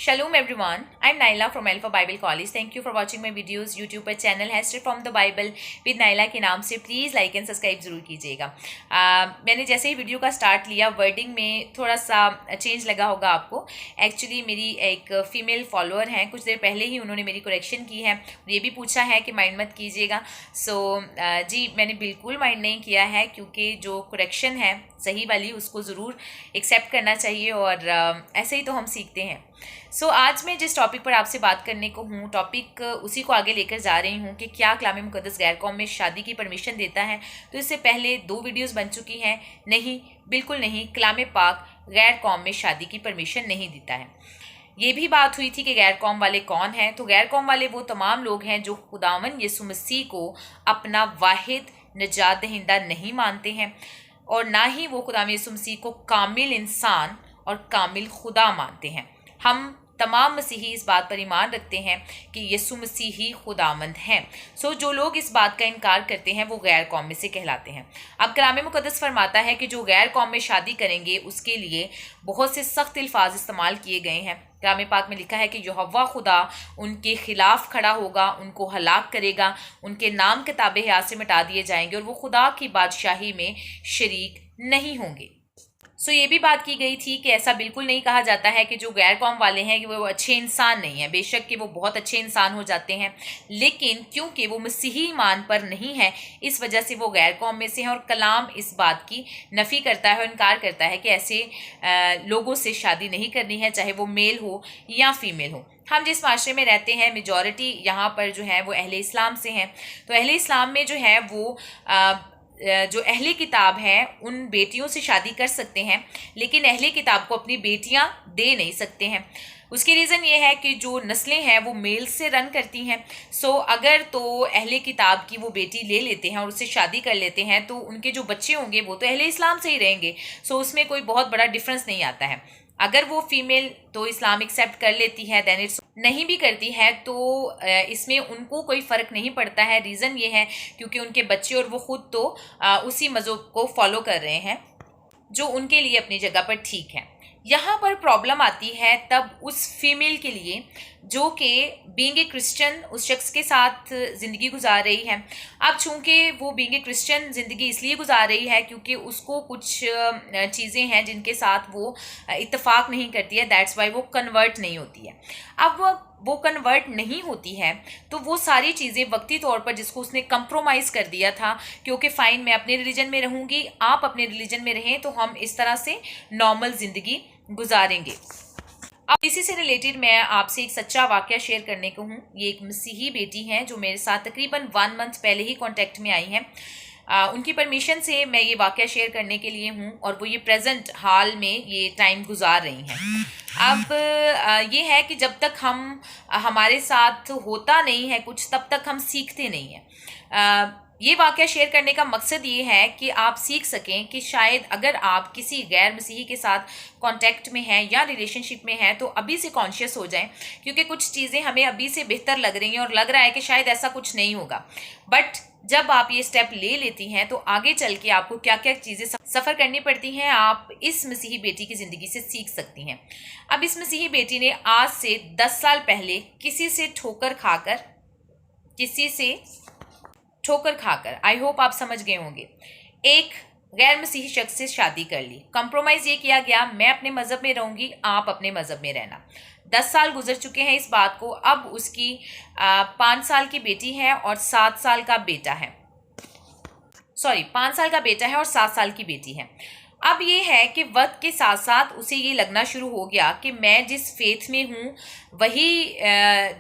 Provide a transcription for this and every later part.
Shalom everyone, I'm Naila from Alpha Bible College. Thank you for watching my videos. YouTube पर channel है Straight from the Bible with Naila के नाम से please like and subscribe ज़रूर कीजिएगा। मैंने जैसे ही वीडियो का स्टार्ट लिया वर्डिंग में थोड़ा सा चेंज लगा होगा आपको। एक्चुअली मेरी एक फ़ीमेल फॉलोअर हैं, कुछ देर पहले ही उन्होंने मेरी करेक्शन की है, ये भी पूछा है कि माइंड मत कीजिएगा। जी मैंने बिल्कुल माइंड नहीं किया है, क्योंकि जो करेक्शन है सही वाली उसको ज़रूर एक्सेप्ट करना चाहिए और ऐसे ही तो हम सीखते हैं। आज मैं जिस टॉपिक पर आपसे बात करने को हूँ, टॉपिक उसी को आगे लेकर जा रही हूँ कि क्या कलाम मुक़द्दस गैर कौम में शादी की परमिशन देता है। तो इससे पहले 2 वीडियोस बन चुकी हैं। नहीं, बिल्कुल नहीं, कलाम पाक गैर कौम में शादी की परमिशन नहीं देता है। ये भी बात हुई थी कि गैर कौम वाले कौन हैं। तो गैर कौम वाले वो तमाम लोग हैं जो खुदावन यीशु मसीह को अपना वाहिद निजात दहिंदा नहीं मानते हैं, और ना ही वो खुदावन यीशु मसीह को कामिल इंसान और कामिल खुदा मानते हैं। हम तमाम मसीही इस बात पर ईमान रखते हैं कि यीशु मसीह ही खुदावंद हैं। जो लोग इस बात का इनकार करते हैं वो गैर कौम में से कहलाते हैं। अब कलाम मुक़द्दस फरमाता है कि जो गैर कौम में शादी करेंगे उसके लिए बहुत से सख्त अल्फाज इस्तेमाल किए गए हैं। कलाम पाक में लिखा है कि यहोवा खुदा उनके खिलाफ खड़ा होगा, उनको हलाक करेगा, उनके नाम किताब हयात से मिटा दिए जाएंगे और वो खुदा की बादशाही में शरीक नहीं होंगे। ये भी बात की गई थी कि ऐसा बिल्कुल नहीं कहा जाता है कि जो गैर कौम वाले हैं कि वो अच्छे इंसान नहीं हैं। बेशक कि वो बहुत अच्छे इंसान हो जाते हैं, लेकिन क्योंकि वो मसीही ईमान पर नहीं है इस वजह से वो गैर कौम में से हैं। और कलाम इस बात की नफ़ी करता है और इनकार करता है कि ऐसे लोगों से शादी नहीं करनी है, चाहे वो मेल हो या फीमेल हो। हम जिस माशरे में रहते हैं मेजॉरिटी यहाँ पर जो है वो अहले इस्लाम से हैं। तो अहले इस्लाम में जो है वो जो अहले किताब हैं उन बेटियों से शादी कर सकते हैं, लेकिन अहले किताब को अपनी बेटियां दे नहीं सकते हैं। उसकी रीज़न ये है कि जो नस्लें हैं वो मेल से रन करती हैं। अगर तो अहले किताब की वो बेटी ले लेते हैं और उससे शादी कर लेते हैं तो उनके जो बच्चे होंगे वो तो अहले इस्लाम से ही रहेंगे। उसमें कोई बहुत बड़ा डिफरेंस नहीं आता है। अगर वो फीमेल तो इस्लाम एक्सेप्ट कर लेती है दैन इट्स, नहीं भी करती है तो इसमें उनको कोई फ़र्क नहीं पड़ता है। रीज़न ये है क्योंकि उनके बच्चे और वो ख़ुद तो उसी मज़हब को फॉलो कर रहे हैं जो उनके लिए अपनी जगह पर ठीक है। यहाँ पर प्रॉब्लम आती है तब उस फीमेल के लिए जो कि बीइंग ए क्रिश्चियन उस शख्स के साथ ज़िंदगी गुजार रही है। अब चूँकि वो बीइंग ए क्रिश्चियन ज़िंदगी इसलिए गुजार रही है क्योंकि उसको कुछ चीज़ें हैं जिनके साथ वो इत्तेफाक नहीं करती है, दैट्स वाई वो कन्वर्ट नहीं होती है। अब वो कन्वर्ट नहीं होती है तो वो सारी चीज़ें वक्ती तौर पर जिसको उसने कंप्रोमाइज़ कर दिया था, क्योंकि फ़ाइन मैं अपने रिलीजन में रहूँगी, आप अपने रिलीजन में रहें, तो हम इस तरह से नॉर्मल ज़िंदगी गुजारेंगे। अब इसी से रिलेटेड मैं आपसे एक सच्चा वाक़या शेयर करने को हूँ। ये एक मसीही बेटी हैं जो मेरे साथ तकरीबन 1 मंथ पहले ही कांटेक्ट में आई हैं। उनकी परमिशन से मैं ये वाक़या शेयर करने के लिए हूँ और वो ये प्रेजेंट हाल में ये टाइम गुजार रही हैं। अब ये है कि जब तक हमारे साथ होता नहीं है कुछ, तब तक हम सीखते नहीं हैं। ये वाक़या शेयर करने का मकसद ये है कि आप सीख सकें कि शायद अगर आप किसी गैर मसीही के साथ कांटेक्ट में हैं या रिलेशनशिप में हैं तो अभी से कॉन्शियस हो जाएं, क्योंकि कुछ चीज़ें हमें अभी से बेहतर लग रही हैं और लग रहा है कि शायद ऐसा कुछ नहीं होगा, बट जब आप ये स्टेप ले लेती हैं तो आगे चल के आपको क्या क्या चीज़ें सफ़र करनी पड़ती हैं आप इस मसीही बेटी की ज़िंदगी से सीख सकती हैं। अब इस मसीही बेटी ने आज से 10 साल पहले किसी से ठोकर खाकर आई होप आप समझ गए होंगे, एक गैर मसीही शख्स से शादी कर ली। कंप्रोमाइज़ ये किया गया, मैं अपने मज़हब में रहूँगी, आप अपने मज़हब में रहना। 10 साल गुजर चुके हैं इस बात को। अब उसकी 5 साल की बेटी है और 7 साल का बेटा है। 5 साल का बेटा है और 7 साल की बेटी है। अब ये है कि वक्त के साथ साथ उसे ये लगना शुरू हो गया कि मैं जिस फेथ में हूँ वही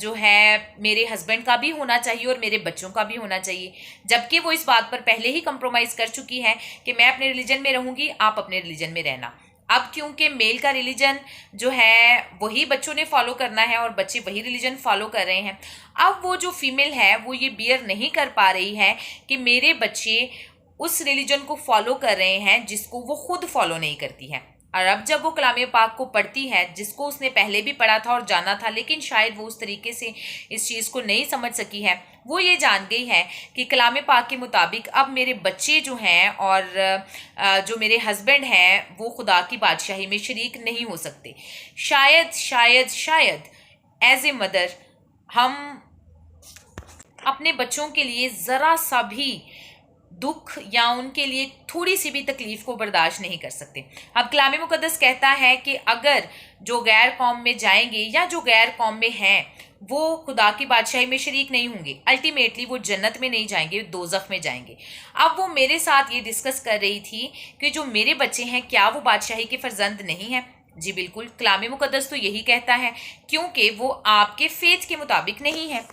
जो है मेरे हस्बैंड का भी होना चाहिए और मेरे बच्चों का भी होना चाहिए, जबकि वो इस बात पर पहले ही कंप्रोमाइज़ कर चुकी है कि मैं अपने रिलीजन में रहूँगी, आप अपने रिलीजन में रहना। अब क्योंकि मेल का रिलीजन जो है वही बच्चों ने फॉलो करना है और बच्चे वही रिलीजन फॉलो कर रहे हैं, अब वो जो फीमेल है वो ये बियर नहीं कर पा रही है कि मेरे बच्चे उस रिलीजन को फॉलो कर रहे हैं जिसको वो खुद फॉलो नहीं करती है। और अब जब वो कलाम पाक को पढ़ती है, जिसको उसने पहले भी पढ़ा था और जाना था, लेकिन शायद वो उस तरीके से इस चीज़ को नहीं समझ सकी है, वो ये जान गई है कि कलाम पाक के मुताबिक अब मेरे बच्चे जो हैं और जो मेरे हस्बैंड हैं वो खुदा की बादशाही में शरीक नहीं हो सकते। शायद शायद शायद एज ए मदर हम अपने बच्चों के लिए ज़रा सा भी दुख या उनके लिए थोड़ी सी भी तकलीफ को बर्दाश्त नहीं कर सकते। अब कलाम मुकद्दस कहता है कि अगर जो गैर कौम में जाएंगे या जो गैर कौम में हैं वो खुदा की बादशाही में शरीक नहीं होंगे, अल्टीमेटली वो जन्नत में नहीं जाएंगे, दोज़ख में जाएंगे। अब वो मेरे साथ ये डिस्कस कर रही थी कि जो मेरे बच्चे हैं क्या वो बादशाही के फर्जंद नहीं हैं। जी बिल्कुल, कलाम मुकद्दस तो यही कहता है, क्योंकि वो आपके फेथ के मुताबिक नहीं है।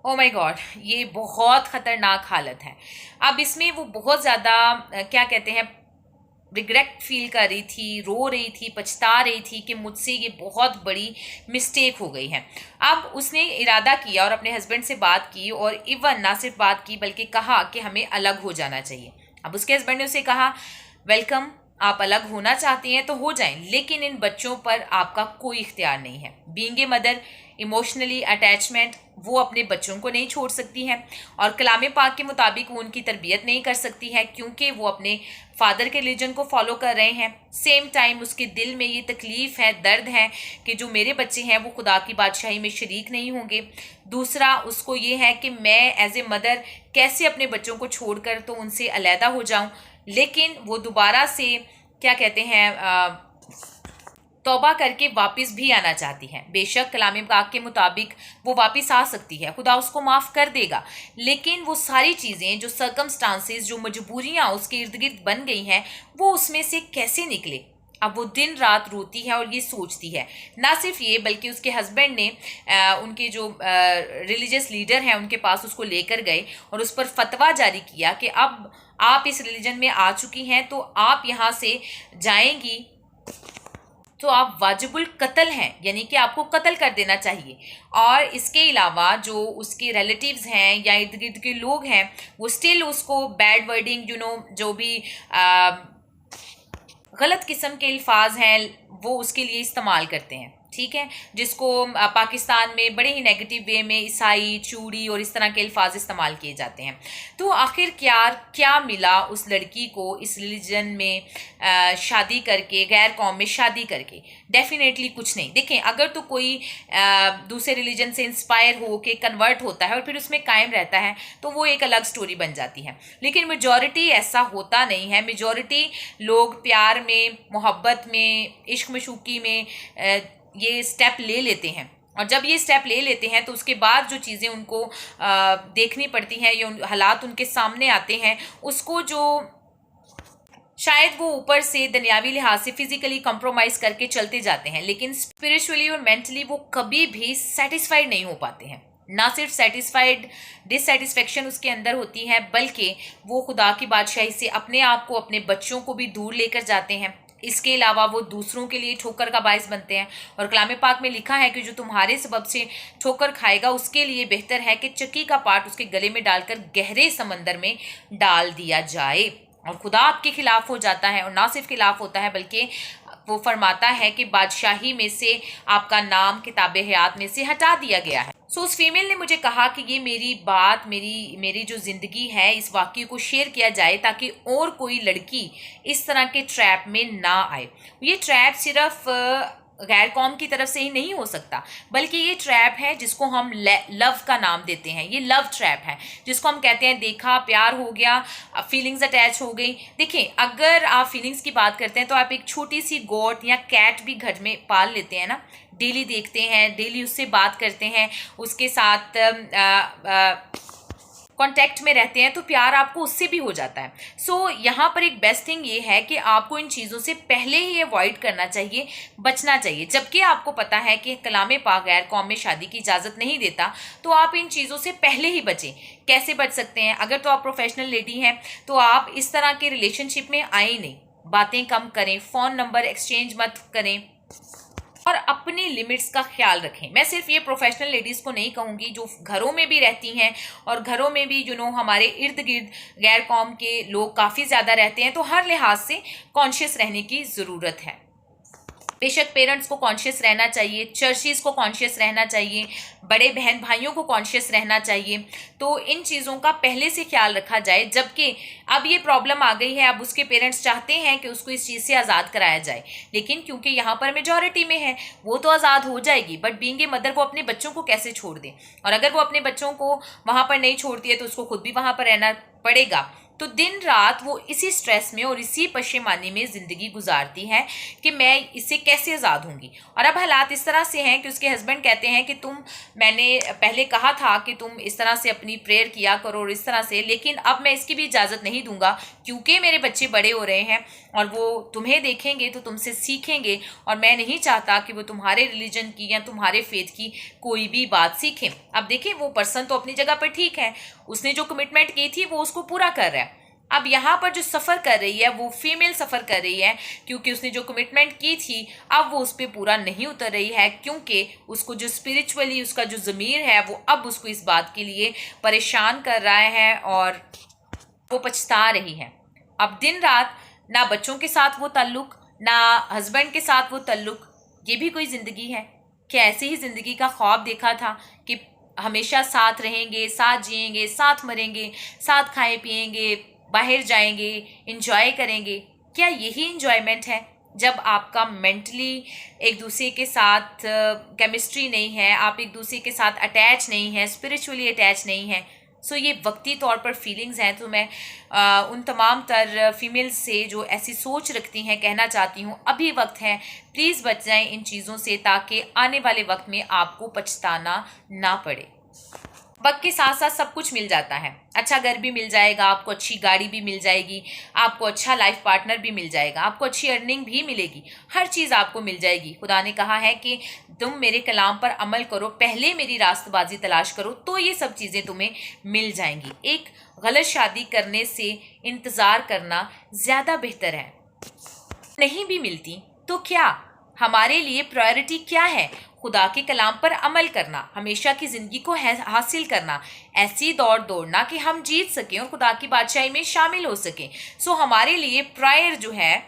ओ माय गॉड, ये बहुत ख़तरनाक हालत है। अब इसमें वो बहुत ज़्यादा क्या कहते हैं, रिग्रेट फील कर रही थी, रो रही थी, पछता रही थी कि मुझसे ये बहुत बड़ी मिस्टेक हो गई है। अब उसने इरादा किया और अपने हस्बैंड से बात की, और इवन ना सिर्फ बात की बल्कि कहा कि हमें अलग हो जाना चाहिए। अब उसके हस्बैंड ने उसे कहा, वेलकम, आप अलग होना चाहती हैं तो हो जाएं, लेकिन इन बच्चों पर आपका कोई इख्तियार नहीं है। Being a mother, emotionally attachment वो अपने बच्चों को नहीं छोड़ सकती है, और कलाम पाक के मुताबिक वो उनकी तरबियत नहीं कर सकती है, क्योंकि वो अपने फादर के रिलीजन को फॉलो कर रहे हैं। सेम टाइम उसके दिल में ये तकलीफ़ है, दर्द है कि जो मेरे बच्चे हैं वो खुदा की बादशाही में शरीक नहीं होंगे। दूसरा, उसको ये है कि मैं एज ए मदर कैसे अपने बच्चों को छोड़कर तो उनसे अलहदा हो जाऊं, लेकिन वो दोबारा से क्या कहते हैं तौबा करके वापस भी आना चाहती है। बेशक कलाम पाक के मुताबिक वो वापस आ सकती है, खुदा उसको माफ़ कर देगा, लेकिन वो सारी चीज़ें, जो सर्कमस्टांसेस, जो मजबूरियाँ उसके इर्द गिर्द बन गई हैं, वो उसमें से कैसे निकले। अब वो दिन रात रोती है और ये सोचती है। ना सिर्फ ये, बल्कि उसके हस्बैंड ने उनके जो रिलीजियस लीडर हैं उनके पास उसको लेकर गए और उस पर फतवा जारी किया कि अब आप इस रिलीजन में आ चुकी हैं तो आप यहाँ से जाएंगी तो आप वाजिबुल कत्ल हैं, यानी कि आपको कत्ल कर देना चाहिए। और इसके अलावा जो उसके रिलेटिव्स हैं या इर्द गिर्द के लोग हैं वो स्टिल उसको बैड वर्डिंग, जो भी गलत किस्म के अल्फाज हैं वो उसके लिए इस्तेमाल करते हैं, ठीक है, जिसको पाकिस्तान में बड़े ही नेगेटिव वे में ईसाई, चूड़ी और इस तरह के अल्फाज इस्तेमाल किए जाते हैं। तो आखिर क्या मिला उस लड़की को इस रिलीजन में शादी करके, गैर कौम में शादी करके? डेफिनेटली कुछ नहीं। देखें, अगर तो कोई दूसरे रिलीजन से इंस्पायर हो के कन्वर्ट होता है और फिर उसमें कायम रहता है तो वो एक अलग स्टोरी बन जाती है, लेकिन मेजॉरिटी ऐसा होता नहीं है। मेजॉरिटी लोग प्यार में, मोहब्बत में, इश्क मशूकी में ये स्टेप ले लेते हैं, और जब ये स्टेप ले लेते हैं तो उसके बाद जो चीज़ें उनको देखनी पड़ती हैं या हालात उनके सामने आते हैं, उसको जो शायद वो ऊपर से दुनियावी लिहाज से फिजिकली कंप्रोमाइज़ करके चलते जाते हैं, लेकिन स्पिरिचुअली और मेंटली वो कभी भी सेटिस्फाइड नहीं हो पाते हैं। ना सिर्फ सेटिस्फाइड, डिससेटिस्फेक्शन उसके अंदर होती है, बल्कि वो खुदा की बादशाही से अपने आप को, अपने बच्चों को भी दूर लेकर जाते हैं। इसके अलावा वो दूसरों के लिए ठोकर का बायस बनते हैं, और कलाम पाक में लिखा है कि जो तुम्हारे सबब से ठोकर खाएगा उसके लिए बेहतर है कि चक्की का पाट उसके गले में डालकर गहरे समंदर में डाल दिया जाए। और खुदा आपके खिलाफ हो जाता है, और ना सिर्फ खिलाफ होता है बल्कि वो फरमाता है कि बादशाही में से आपका नाम किताबे हयात में से हटा दिया गया है। सो उस फीमेल ने मुझे कहा कि ये मेरी बात, मेरी जो ज़िंदगी है, इस वाक़ये को शेयर किया जाए ताकि और कोई लड़की इस तरह के ट्रैप में ना आए। ये ट्रैप सिर्फ गैर कौम की तरफ से ही नहीं हो सकता, बल्कि ये ट्रैप है जिसको हम लव का नाम देते हैं। ये लव ट्रैप है जिसको हम कहते हैं देखा, प्यार हो गया, फीलिंग्स अटैच हो गई। देखिए, अगर आप फीलिंग्स की बात करते हैं तो आप एक छोटी सी गोट या कैट भी घर में पाल लेते हैं ना, डेली देखते हैं, डेली उससे बात करते हैं, उसके साथ कांटेक्ट में रहते हैं, तो प्यार आपको उससे भी हो जाता है। सो यहाँ पर एक बेस्ट थिंग ये है कि आपको इन चीज़ों से पहले ही अवॉइड करना चाहिए, बचना चाहिए। जबकि आपको पता है कि कलाम पाक गैर कौम में शादी की इजाज़त नहीं देता, तो आप इन चीज़ों से पहले ही बचें। कैसे बच सकते हैं? अगर तो आप प्रोफेशनल लेडी हैं तो आप इस तरह के रिलेशनशिप में आए नहीं, बातें कम करें, फ़ोन नंबर एक्सचेंज मत करें, और अपनी लिमिट्स का ख्याल रखें। मैं सिर्फ ये प्रोफेशनल लेडीज़ को नहीं कहूँगी, जो घरों में भी रहती हैं और घरों में भी हमारे इर्द गिर्द गैर कौम के लोग काफ़ी ज़्यादा रहते हैं, तो हर लिहाज से कॉन्शियस रहने की ज़रूरत है। बेशक पेरेंट्स को कॉन्शियस रहना चाहिए, चर्चिज़ को कॉन्शियस रहना चाहिए, बड़े बहन भाइयों को कॉन्शियस रहना चाहिए। तो इन चीज़ों का पहले से ख्याल रखा जाए। जबकि अब ये प्रॉब्लम आ गई है, अब उसके पेरेंट्स चाहते हैं कि उसको इस चीज़ से आज़ाद कराया जाए, लेकिन क्योंकि यहाँ पर मेजॉरिटी में है, वो तो आज़ाद हो जाएगी, बट बीइंग ए मदर वो अपने बच्चों को कैसे छोड़ दें। और अगर वो अपने बच्चों को वहाँ पर नहीं छोड़ती है तो उसको खुद भी वहाँ पर रहना पड़ेगा। तो दिन रात वो इसी स्ट्रेस में और इसी पशेमानी में ज़िंदगी गुजारती है कि मैं इससे कैसे आज़ाद होंगी। और अब हालात इस तरह से हैं कि उसके हस्बैंड कहते हैं कि मैंने पहले कहा था कि तुम इस तरह से अपनी प्रेयर किया करो और इस तरह से, लेकिन अब मैं इसकी भी इजाज़त नहीं दूंगा क्योंकि मेरे बच्चे बड़े हो रहे हैं और वो तुम्हें देखेंगे तो तुमसे सीखेंगे, और मैं नहीं चाहता कि वो तुम्हारे रिलीजन की या तुम्हारे फेथ की कोई भी बात सीखें। अब देखिए, वो पर्सन तो अपनी जगह पर ठीक है, उसने जो कमिटमेंट की थी वो उसको पूरा कर रहा है। अब यहाँ पर जो सफ़र कर रही है वो फीमेल सफ़र कर रही है, क्योंकि उसने जो कमिटमेंट की थी अब वो उस पर पूरा नहीं उतर रही है, क्योंकि उसको जो स्पिरिचुअली उसका जो ज़मीर है वो अब उसको इस बात के लिए परेशान कर रहा है और वो पछता रही है। अब दिन रात ना बच्चों के साथ वो ताल्लुक़, ना हस्बैंड के साथ वो ताल्लुक़, ये भी कोई ज़िंदगी है? क्या ऐसे ही ज़िंदगी का ख्वाब देखा था कि हमेशा साथ रहेंगे, साथ जिएंगे, साथ मरेंगे, साथ खाएं पिएंगे, बाहर जाएंगे, इंजॉय करेंगे? क्या यही इंजॉयमेंट है? जब आपका मेंटली एक दूसरे के साथ केमिस्ट्री नहीं है, आप एक दूसरे के साथ अटैच नहीं है, स्पिरिचुअली अटैच नहीं है, सो ये वक्ती तौर पर फीलिंग्स हैं। तो मैं उन तमाम तर फीमेल्स से जो ऐसी सोच रखती हैं कहना चाहती हूँ, अभी वक्त है, प्लीज़ बच जाएं इन चीज़ों से, ताकि आने वाले वक्त में आपको पछताना ना पड़े। वक्त के साथ साथ सब कुछ मिल जाता है, अच्छा घर भी मिल जाएगा, आपको अच्छी गाड़ी भी मिल जाएगी, आपको अच्छा लाइफ पार्टनर भी मिल जाएगा, आपको अच्छी अर्निंग भी मिलेगी, हर चीज़ आपको मिल जाएगी। खुदा ने कहा है कि तुम मेरे कलाम पर अमल करो, पहले मेरी रास्तबाजी तलाश करो, तो ये सब चीज़ें तुम्हें मिल जाएंगी। एक गलत शादी करने से इंतज़ार करना ज़्यादा बेहतर है। नहीं भी मिलती तो क्या, हमारे लिए प्रायोरिटी क्या है? खुदा के कलाम पर अमल करना, हमेशा की ज़िंदगी को हासिल करना, ऐसी दौड़ दौड़ना कि हम जीत सकें और खुदा की बादशाही में शामिल हो सकें। सो हमारे लिए प्रायर जो है,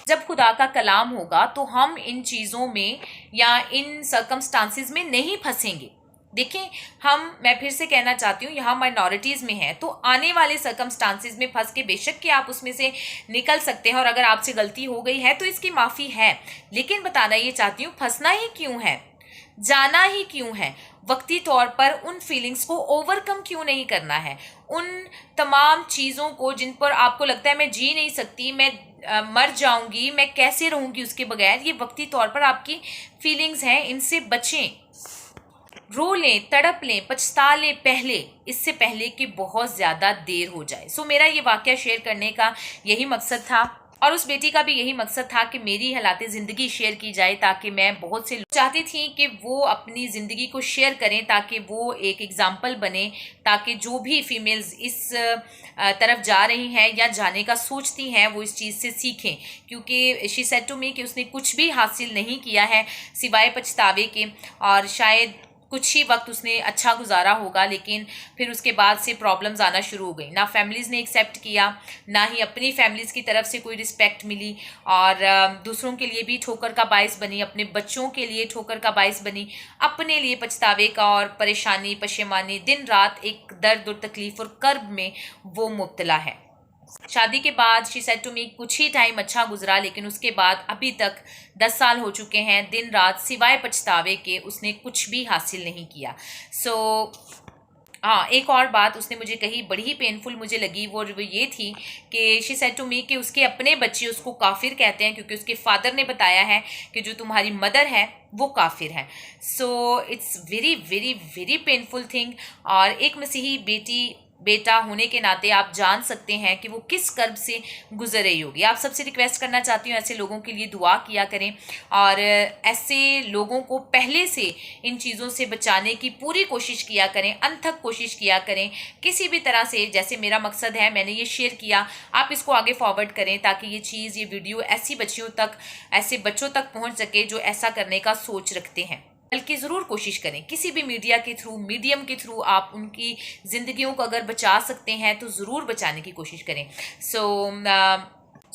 जब खुदा का कलाम होगा तो हम इन चीज़ों में या इन सर्कमस्टांसिस में नहीं फंसेंगे। देखें, मैं फिर से कहना चाहती हूँ, यहाँ माइनॉरिटीज़ में है, तो आने वाले सर्कमस्टांसिस में फंस के बेशक कि आप उसमें से निकल सकते हैं, और अगर आपसे गलती हो गई है तो इसकी माफ़ी है, लेकिन बताना ये चाहती हूँ, फंसना ही क्यों है, जाना ही क्यों है? वक्ती तौर पर उन फीलिंग्स को ओवरकम क्यों नहीं करना है? उन तमाम चीज़ों को जिन पर आपको लगता है मैं जी नहीं सकती, मैं मर जाऊंगी, मैं कैसे रहूंगी उसके बगैर, ये वक्ती तौर पर आपकी फीलिंग्स हैं, इनसे बचें। रो लें, तड़प लें, पछता लें पहले, इससे पहले कि बहुत ज़्यादा देर हो जाए। सो मेरा ये वाक़या शेयर करने का यही मकसद था, और उस बेटी का भी यही मकसद था कि मेरी हालात ज़िंदगी शेयर की जाए, ताकि मैं बहुत से चाहती थी कि वो अपनी ज़िंदगी को शेयर करें, ताकि वो एक एग्ज़ाम्पल बने, ताकि जो भी फीमेल्स इस तरफ जा रही हैं या जाने का सोचती हैं वो इस चीज़ से सीखें। क्योंकि शी सेड टू मी कि उसने कुछ भी हासिल नहीं किया है सिवाय पछतावे के, और शायद कुछ ही वक्त उसने अच्छा गुजारा होगा, लेकिन फिर उसके बाद से प्रॉब्लम्स आना शुरू हो गई। ना फैमिलीज़ ने एक्सेप्ट किया, ना ही अपनी फैमिलीज़ की तरफ से कोई रिस्पेक्ट मिली, और दूसरों के लिए भी ठोकर का बायस बनी, अपने बच्चों के लिए ठोकर का बायस बनी, अपने लिए पछतावे का और परेशानी पशेमानी, दिन रात एक दर्द और तकलीफ़ और कर्ब में वो मुब्तला है। शादी के बाद शी सेड टू मी कुछ ही टाइम अच्छा गुजरा, लेकिन उसके बाद अभी तक 10 साल हो चुके हैं, दिन रात सिवाय पछतावे के उसने कुछ भी हासिल नहीं किया। सो हाँ, एक और बात उसने मुझे कही, बड़ी ही पेनफुल मुझे लगी, वो ये थी कि शी सेड टू मी कि उसके अपने बच्चे उसको काफिर कहते हैं, क्योंकि उसके फादर ने बताया है कि जो तुम्हारी मदर है वो काफिर है। So it's very very very painful thing. और एक मसीही बेटी बेटा होने के नाते आप जान सकते हैं कि वो किस कर्ब से गुजर रही होगी। आप सबसे रिक्वेस्ट करना चाहती हूँ, ऐसे लोगों के लिए दुआ किया करें और ऐसे लोगों को पहले से इन चीज़ों से बचाने की पूरी कोशिश किया करें, अनथक कोशिश किया करें किसी भी तरह से। जैसे मेरा मकसद है, मैंने ये शेयर किया, आप इसको आगे फॉरवर्ड करें ताकि ये चीज़, ये वीडियो ऐसे बच्चों तक पहुँच सके जो ऐसा करने का सोच रखते हैं। बल्कि ज़रूर कोशिश करें किसी भी मीडिया के थ्रू, मीडियम के थ्रू आप उनकी ज़िंदगियों को अगर बचा सकते हैं तो ज़रूर बचाने की कोशिश करें। सो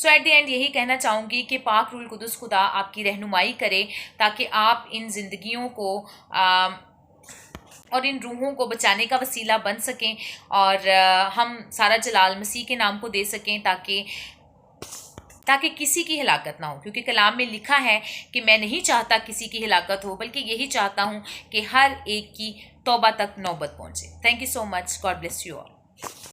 एट द एंड यही कहना चाहूँगी कि पाक रूल कुदस खुदा आपकी रहनुमाई करे ताकि आप इन ज़िंदगियों को और इन रूहों को बचाने का वसीला बन सकें और हम सारा जलाल मसीह के नाम को दे सकें ताकि किसी की हिलाकत ना हो। क्योंकि कलाम में लिखा है कि मैं नहीं चाहता किसी की हिलाकत हो, बल्कि यही चाहता हूँ कि हर एक की तौबा तक नौबत पहुँचे। Thank you so much. God bless you all.